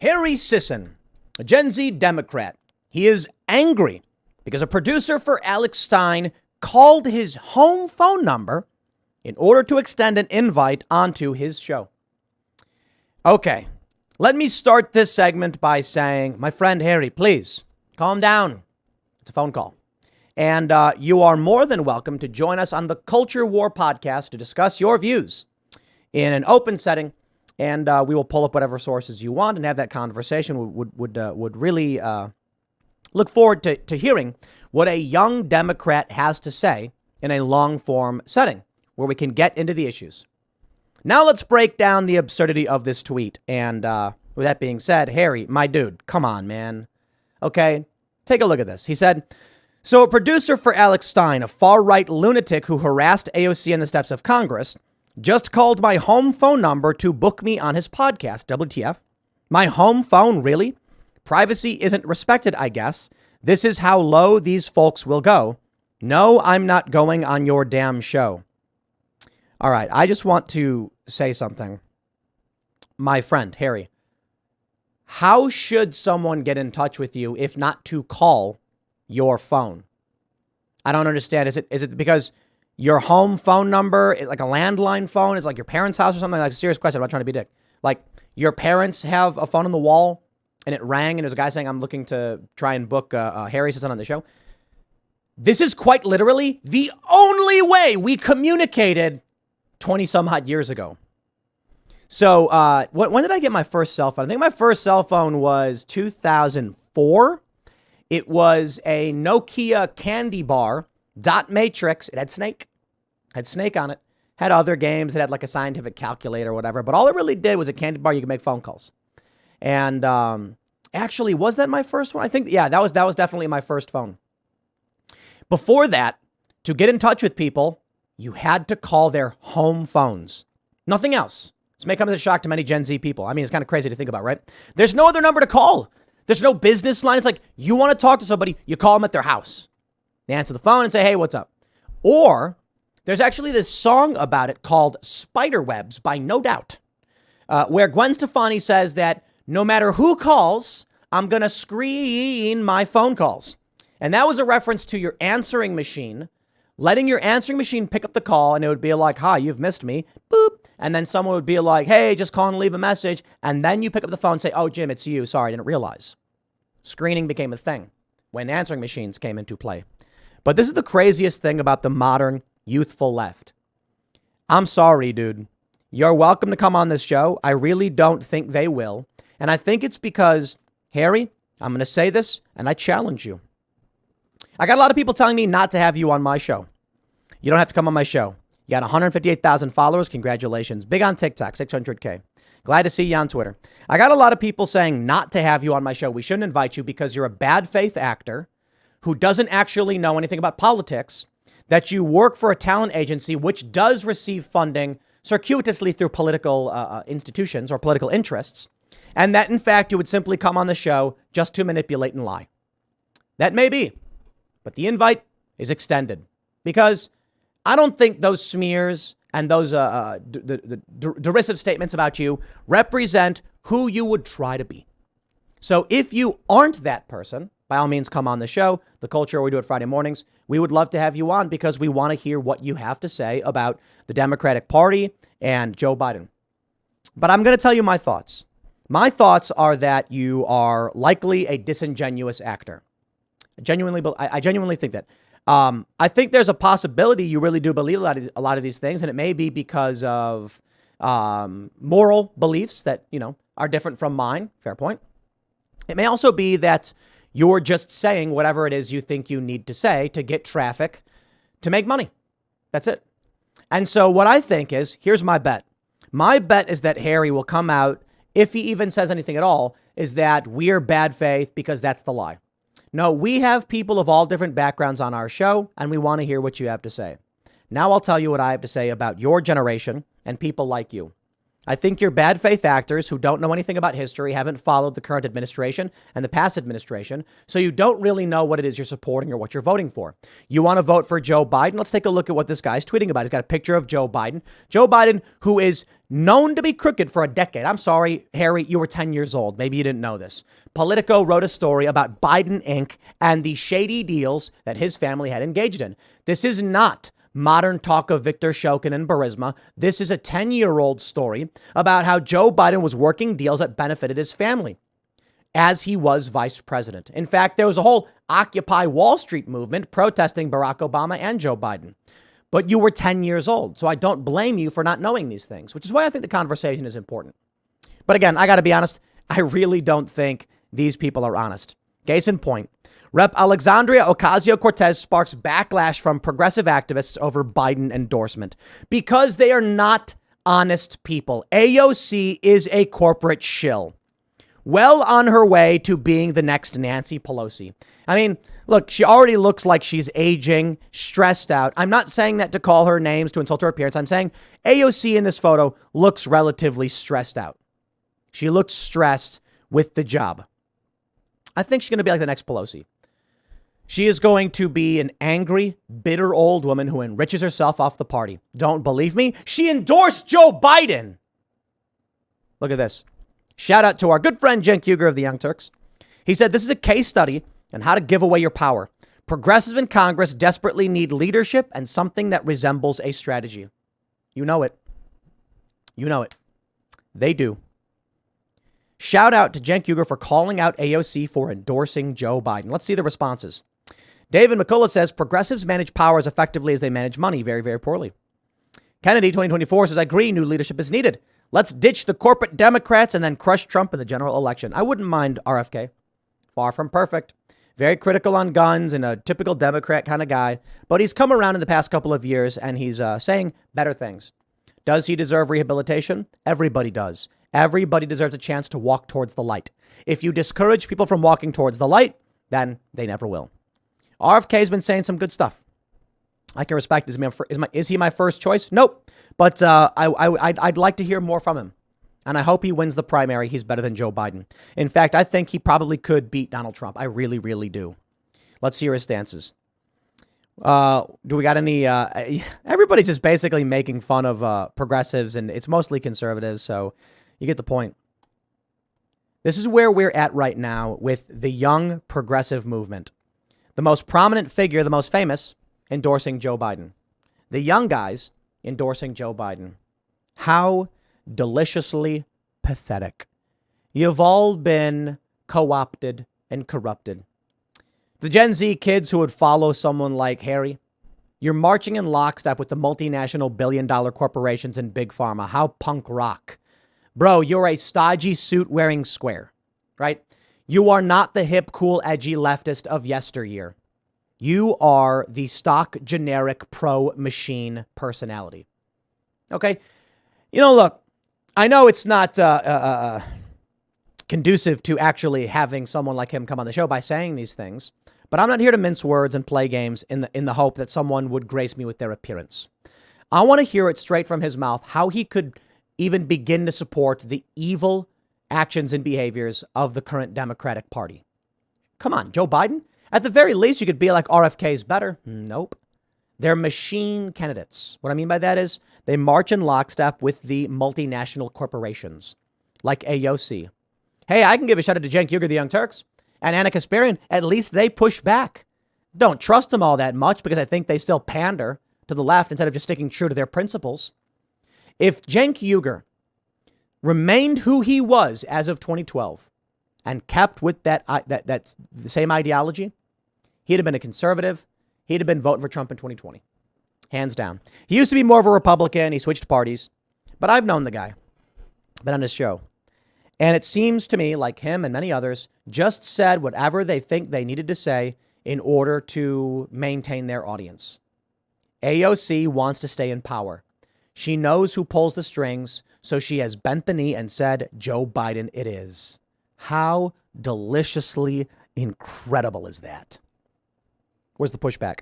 Harry Sisson, a Gen Z Democrat. He is angry because a producer for Alex Stein called his home phone number in order to extend an invite onto his show. Okay, let me start this segment by saying, my friend Harry, please calm down. It's a phone call. And you are more than welcome to join us on the Culture War podcast to discuss your views in an open setting. And we will pull up whatever sources you want and have that conversation. Would really look forward to hearing what a young Democrat has to say in a long form setting where we can get into the issues. Now let's break down the absurdity of this tweet. And with that being said, Harry, my dude, come on, man. Okay, take a look at this. He said, so a producer for Alex Stein, a far-right lunatic who harassed AOC in the steps of Congress, just called my home phone number to book me on his podcast. WTF? My home phone, really? Privacy isn't respected, I guess. This is how low these folks will go. No, I'm not going on your damn show. All right, I just want to say something. My friend, Harry, how should someone get in touch with you if not to call your phone? I don't understand. Is it because your home phone number, like a landline phone, is like your parents' house or something? Like a serious question. I'm not trying to be a dick. Like your parents have a phone on the wall and it rang and there's a guy saying, I'm looking to try and book Harry Sisson on the show. This is quite literally the only way we communicated 20 some odd years ago. So when did I get my first cell phone? I think my first cell phone was 2004. It was a Nokia candy bar, dot matrix. It had Snake. Had Snake on it. Had other games. It had like a scientific calculator or whatever. But all it really did was a candy bar. You could make phone calls. And actually, was that my first one? I think, yeah, that was definitely my first phone. Before that, to get in touch with people, you had to call their home phones. Nothing else. This may come as a shock to many Gen Z people. I mean, it's kind of crazy to think about, right? There's no other number to call. There's no business line. It's like you want to talk to somebody, you call them at their house. They answer the phone and say, hey, what's up? Or there's actually this song about it called Spiderwebs by No Doubt, where Gwen Stefani says that no matter who calls, I'm going to screen my phone calls. And that was a reference to your answering machine, letting your answering machine pick up the call. And it would be like, hi, you've missed me. Boop. And then someone would be like, hey, just call and leave a message. And then you pick up the phone and say, oh, Jim, it's you. Sorry, I didn't realize. Screening became a thing when answering machines came into play. But this is the craziest thing about the modern youthful left. I'm sorry, dude. You're welcome to come on this show. I really don't think they will. And I think it's because, Harry, I'm going to say this and I challenge you. I got a lot of people telling me not to have you on my show. You don't have to come on my show. You got 158,000 followers. Congratulations. Big on TikTok, 600K. Glad to see you on Twitter. I got a lot of people saying not to have you on my show. We shouldn't invite you because you're a bad faith actor who doesn't actually know anything about politics, that you work for a talent agency, which does receive funding circuitously through political institutions or political interests, and that, in fact, you would simply come on the show just to manipulate and lie. That may be, but the invite is extended because I don't think those smears and those derisive statements about you represent who you would try to be. So if you aren't that person, by all means, come on the show. The Culture, we do it Friday mornings. We would love to have you on because we want to hear what you have to say about the Democratic Party and Joe Biden. But I'm going to tell you my thoughts. My thoughts are that you are likely a disingenuous actor. I genuinely think that. I think there's a possibility you really do believe a lot of these things, and it may be because of moral beliefs that, are different from mine. Fair point. It may also be that you're just saying whatever it is you think you need to say to get traffic, to make money. That's it. And so what I think is, here's my bet. My bet is that Harry will come out, if he even says anything at all, is that we're bad faith because that's the lie. No, we have people of all different backgrounds on our show, and we want to hear what you have to say. Now I'll tell you what I have to say about your generation and people like you. I think you're bad faith actors who don't know anything about history, haven't followed the current administration and the past administration, so you don't really know what it is you're supporting or what you're voting for. You want to vote for Joe Biden? Let's take a look at what this guy's tweeting about. He's got a picture of Joe Biden. Joe Biden, who is known to be crooked for a decade. I'm sorry, Harry, you were 10 years old. Maybe you didn't know this. Politico wrote a story about Biden Inc. and the shady deals that his family had engaged in. This is not modern talk of Victor Shokin and Burisma. This is a 10-year-old story about how Joe Biden was working deals that benefited his family as he was vice president. In fact, there was a whole Occupy Wall Street movement protesting Barack Obama and Joe Biden. But you were 10 years old, so I don't blame you for not knowing these things, which is why I think the conversation is important. But again, I got to be honest, I really don't think these people are honest. Case in point, Rep. Alexandria Ocasio-Cortez sparks backlash from progressive activists over Biden endorsement because they are not honest people. AOC is a corporate shill, well on her way to being the next Nancy Pelosi. I mean, look, she already looks like she's aging, stressed out. I'm not saying that to call her names, to insult her appearance. I'm saying AOC in this photo looks relatively stressed out. She looks stressed with the job. I think she's going to be like the next Pelosi. She is going to be an angry, bitter old woman who enriches herself off the party. Don't believe me? She endorsed Joe Biden. Look at this. Shout out to our good friend Cenk Uygur of the Young Turks. He said, this is a case study on how to give away your power. Progressives in Congress desperately need leadership and something that resembles a strategy. You know it. You know it. They do. Shout out to Cenk Uygur for calling out AOC for endorsing Joe Biden. Let's see the responses. David McCullough says progressives manage power as effectively as they manage money. Very, very poorly. Kennedy 2024 says, I agree, new leadership is needed. Let's ditch the corporate Democrats and then crush Trump in the general election. I wouldn't mind RFK. Far from perfect. Very critical on guns and a typical Democrat kind of guy. But he's come around in the past couple of years and he's saying better things. Does he deserve rehabilitation? Everybody does. Everybody deserves a chance to walk towards the light. If you discourage people from walking towards the light, then they never will. RFK has been saying some good stuff. I can respect. Is he my first choice? Nope. But I'd like to hear more from him. And I hope he wins the primary. He's better than Joe Biden. In fact, I think he probably could beat Donald Trump. I really, really do. Let's hear his stances. Do we got any? Everybody's just basically making fun of progressives, and it's mostly conservatives. So you get the point. This is where we're at right now with the young progressive movement. The most prominent figure, the most famous, endorsing Joe Biden. The young guys endorsing Joe Biden. How deliciously pathetic. You've all been co-opted and corrupted. The Gen Z kids who would follow someone like Harry, you're marching in lockstep with the multinational billion-dollar corporations and big pharma. How punk rock. Bro, you're a stodgy suit-wearing square, right? You are not the hip, cool, edgy leftist of yesteryear. You are the stock, generic, pro-machine personality. Okay? You know, look, I know it's not conducive to actually having someone like him come on the show by saying these things, but I'm not here to mince words and play games in the hope that someone would grace me with their appearance. I want to hear it straight from his mouth how he could even begin to support the evil actions and behaviors of the current Democratic Party. Come on, Joe Biden? At the very least, you could be like RFK's better. Nope. They're machine candidates. What I mean by that is they march in lockstep with the multinational corporations like AOC. Hey, I can give a shout out to Cenk Uygur, the Young Turks, and Anna Kasparian. At least they push back. Don't trust them all that much because I think they still pander to the left instead of just sticking true to their principles. If Cenk Uygur remained who he was as of 2012 and kept with that the same ideology, he'd have been a conservative. He'd have been voting for Trump in 2020. Hands down. He used to be more of a Republican. He switched parties. But I've known the guy. Been on his show. And it seems to me like him and many others just said whatever they think they needed to say in order to maintain their audience. AOC wants to stay in power. She knows who pulls the strings, so she has bent the knee and said, Joe Biden it is. How deliciously incredible is that? Where's the pushback?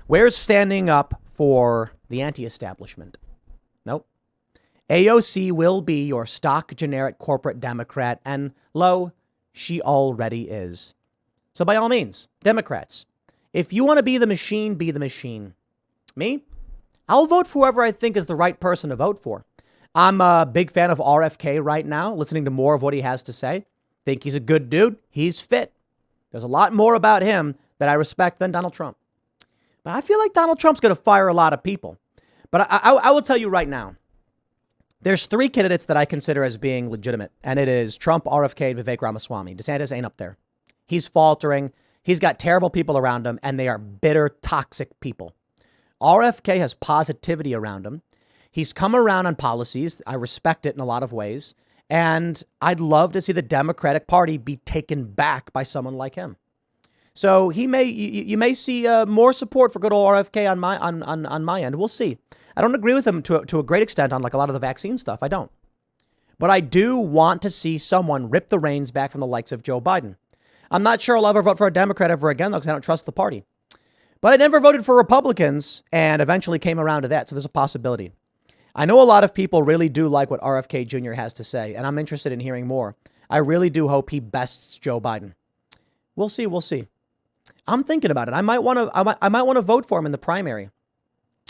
Where's standing up for the anti-establishment? Nope. AOC will be your stock generic corporate Democrat, and lo, she already is. So by all means, Democrats, if you want to be the machine, be the machine. Me? I'll vote for whoever I think is the right person to vote for. I'm a big fan of RFK right now, listening to more of what he has to say. Think he's a good dude. He's fit. There's a lot more about him that I respect than Donald Trump. But I feel like Donald Trump's going to fire a lot of people. But I will tell you right now, there's 3 candidates that I consider as being legitimate, and it is Trump, RFK, and Vivek Ramaswamy. DeSantis ain't up there. He's faltering. He's got terrible people around him, and they are bitter, toxic people. RFK has positivity around him. He's come around on policies. I respect it in a lot of ways. And I'd love to see the Democratic Party be taken back by someone like him. So you may see more support for good old RFK on my end. We'll see. I don't agree with him to a great extent on like a lot of the vaccine stuff. I don't. But I do want to see someone rip the reins back from the likes of Joe Biden. I'm not sure I'll ever vote for a Democrat ever again, though, because I don't trust the party. But I never voted for Republicans and eventually came around to that. So there's a possibility. I know a lot of people really do like what RFK Jr. has to say, and I'm interested in hearing more. I really do hope he bests Joe Biden. We'll see. We'll see. I'm thinking about it. I might want to vote for him in the primary.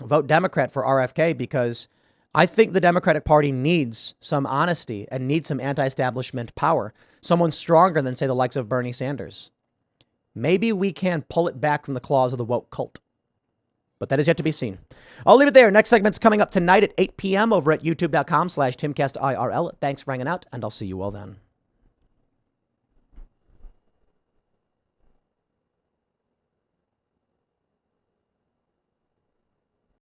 Vote Democrat for RFK because I think the Democratic Party needs some honesty and needs some anti-establishment power. Someone stronger than, say, the likes of Bernie Sanders. Maybe we can pull it back from the claws of the woke cult. But that is yet to be seen. I'll leave it there. Next segment's coming up tonight at 8 p.m. over at youtube.com/TimcastIRL. Thanks for hanging out, and I'll see you all then.